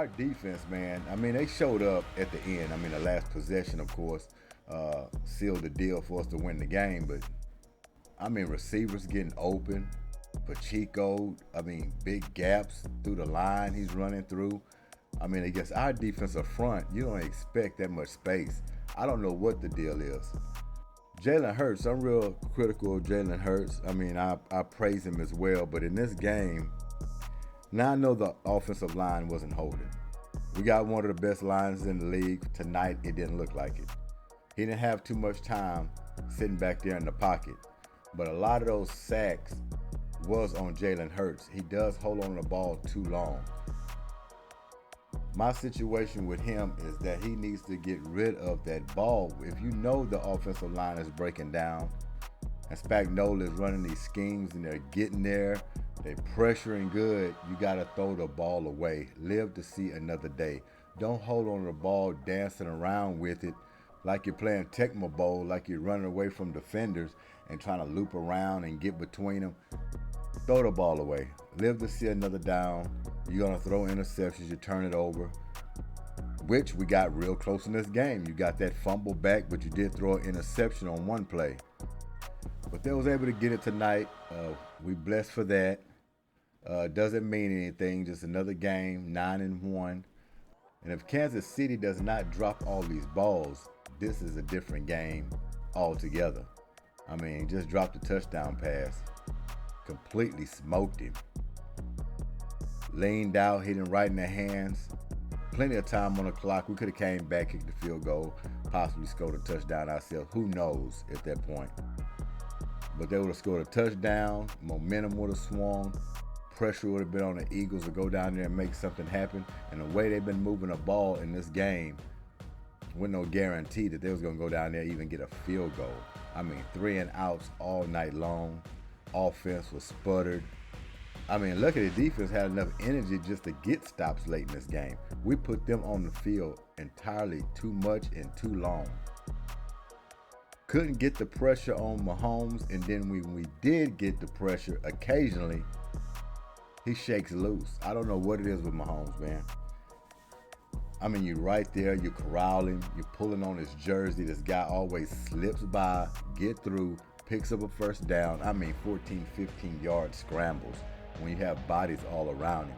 our defense, man, I mean, they showed up at the end. I mean, the last possession, of course, sealed the deal for us to win the game. But, I mean, receivers getting open. Pacheco, I mean, big gaps through the line he's running through. I mean, against our defensive front, you don't expect that much space. I don't know what the deal is. Jalen Hurts, I'm real critical of Jalen Hurts. I mean, I praise him as well. But in this game, now I know the offensive line wasn't holding. We got one of the best lines in the league. Tonight, it didn't look like it. He didn't have too much time sitting back there in the pocket. But a lot of those sacks was on Jalen Hurts. He does hold on to the ball too long. My situation with him is that he needs to get rid of that ball. If you know the offensive line is breaking down and Spagnuolo is running these schemes and they're getting there, they're pressuring good, you got to throw the ball away. Live to see another day. Don't hold on to the ball dancing around with it like you're playing Tecmo Bowl, like you're running away from defenders and trying to loop around and get between them. Throw the ball away. Live to see another down. You're going to throw interceptions. You turn it over, which we got real close in this game. You got that fumble back, but you did throw an interception on one play. But they was able to get it tonight. We blessed for that. Doesn't mean anything. Just another game, 9-1. And if Kansas City does not drop all these balls, this is a different game altogether. I mean, just dropped a touchdown pass. Completely smoked him. Leaned out, hit him right in the hands. Plenty of time on the clock. We could have came back, kicked the field goal, possibly scored a touchdown ourselves. Who knows at that point? But they would have scored a touchdown. Momentum would have swung. Pressure would have been on the Eagles to go down there and make something happen. And the way they've been moving the ball in this game, with no guarantee that they was going to go down there and even get a field goal. I mean, 3 and outs all night long. Offense was sputtered. I mean, luckily the defense had enough energy just to get stops late in this game. We put them on the field entirely too much and too long. Couldn't get the pressure on Mahomes, and then when we did get the pressure, occasionally, he shakes loose. I don't know what it is with Mahomes, man. I mean, you're right there, you're corralling, you're pulling on his jersey. This guy always slips by, get through, picks up a first down. I mean, 14, 15-yard scrambles when you have bodies all around him.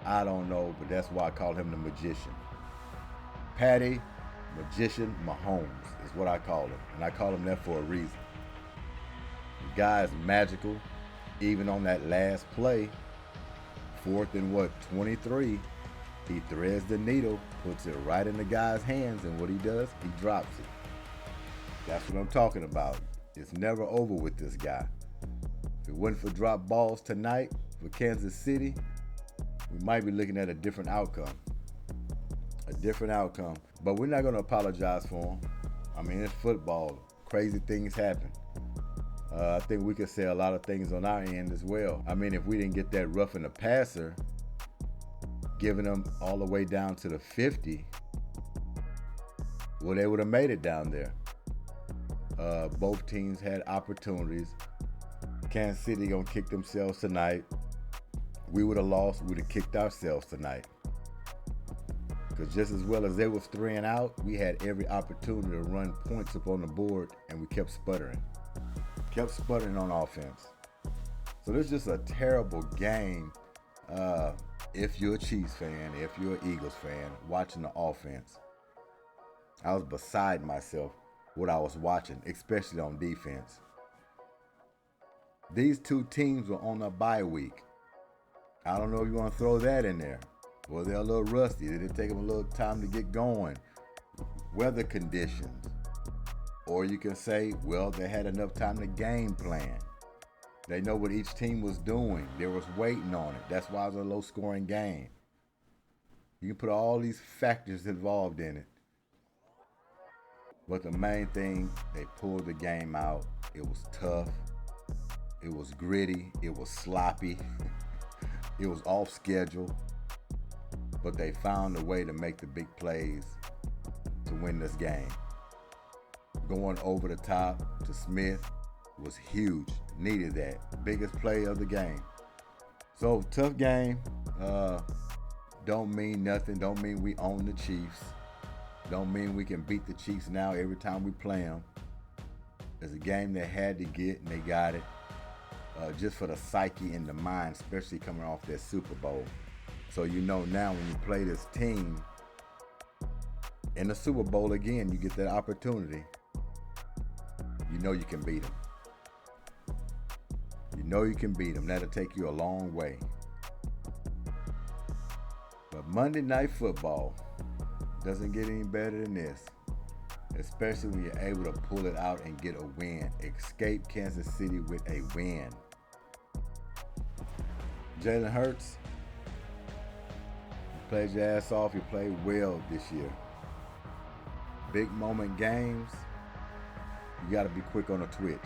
I don't know, but that's why I call him the magician. Patty Magician Mahomes is what I call him, and I call him that for a reason. The guy is magical. Even on that last play, 4th and 23, he threads the needle, puts it right in the guy's hands, and what he does, he drops it. That's what I'm talking about. It's never over with this guy. If it wasn't for drop balls tonight for Kansas City, we might be looking at a different outcome. A different outcome. But we're not going to apologize for him. I mean, it's football. Crazy things happen. I think we could say a lot of things on our end as well. I mean, if we didn't get that roughing the passer, giving them all the way down to the 50, well, they would have made it down there. Both teams had opportunities. Kansas City gonna kick themselves tonight. We would have lost. We'd have kicked ourselves tonight. Because just as well as they was 3 and out, we had every opportunity to run points up on the board, and we kept sputtering. Kept sputtering on offense. So this is just a terrible game. If you're a Chiefs fan, if you're an Eagles fan, watching the offense. I was beside myself what I was watching, especially on defense. These two teams were on a bye week. I don't know if you want to throw that in there. Well, they're a little rusty. Did it take them a little time to get going? Weather conditions. Or you can say, well, they had enough time to game plan. They know what each team was doing. They was waiting on it. That's why it was a low-scoring game. You can put all these factors involved in it. But the main thing, they pulled the game out. It was tough. It was gritty. It was sloppy. It was off schedule. But they found a way to make the big plays to win this game. Going over the top to Smith was huge. Needed that. Biggest play of the game. So, tough game. don't mean nothing. Don't mean we own the Chiefs. Don't mean we can beat the Chiefs now every time we play them. It's a game they had to get, and they got it. Just for the psyche and the mind, especially coming off that Super Bowl. So you know now when you play this team in the Super Bowl again, you get that opportunity. You know you can beat them. You know you can beat them. That'll take you a long way. But Monday Night Football doesn't get any better than this, especially when you're able to pull it out and get a win. Escape Kansas City with a win. Jalen Hurts, you played your ass off. You played well this year. Big moment games, you got to be quick on the twitch.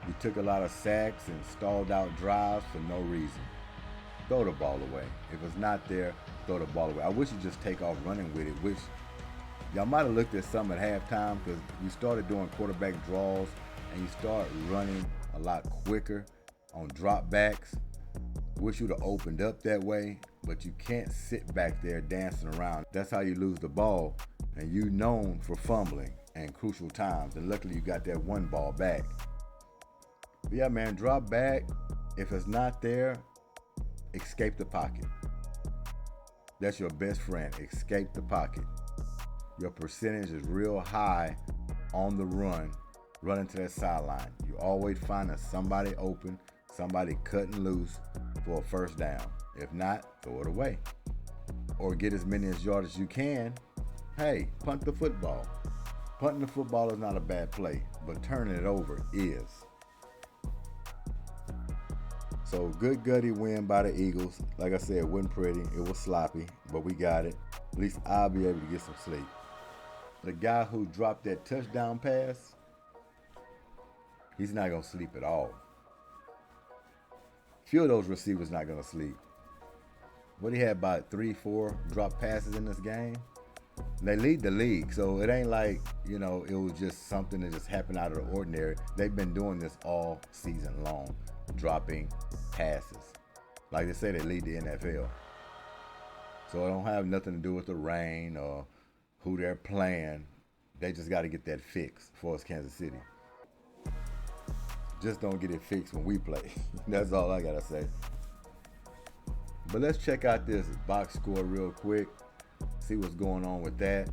You took a lot of sacks and stalled out drives for no reason. Throw the ball away. If it's not there, throw the ball away. I wish you just take off running with it, which y'all might have looked at some at halftime because you started doing quarterback draws and you start running a lot quicker on drop backs. Wish you'd have opened up that way, but you can't sit back there dancing around. That's how you lose the ball, and you known for fumbling and crucial times, and luckily you got that one ball back. But yeah, man, drop back. If it's not there, escape the pocket. That's your best friend. Escape the pocket. Your percentage is real high on the run, running to that sideline. You always find somebody open, somebody cutting loose for a first down. If not, throw it away. Or get as many yards as you can. Hey, punt the football. Punting the football is not a bad play, but turning it over is. So good gutty win by the Eagles. Like I said, it wasn't pretty. It was sloppy, but we got it. At least I'll be able to get some sleep. The guy who dropped that touchdown pass, he's not going to sleep at all. Few of those receivers not going to sleep. What he had about 3-4 drop passes in this game. They lead the league, so it ain't like, it was just something that just happened out of the ordinary. They've been doing this all season long, dropping passes. Like they say, they lead the NFL. So it don't have nothing to do with the rain or who they're playing. They just got to get that fixed for us, Kansas City. Just don't get it fixed when we play. That's all I got to say. But let's check out this box score real quick. See what's going on with that.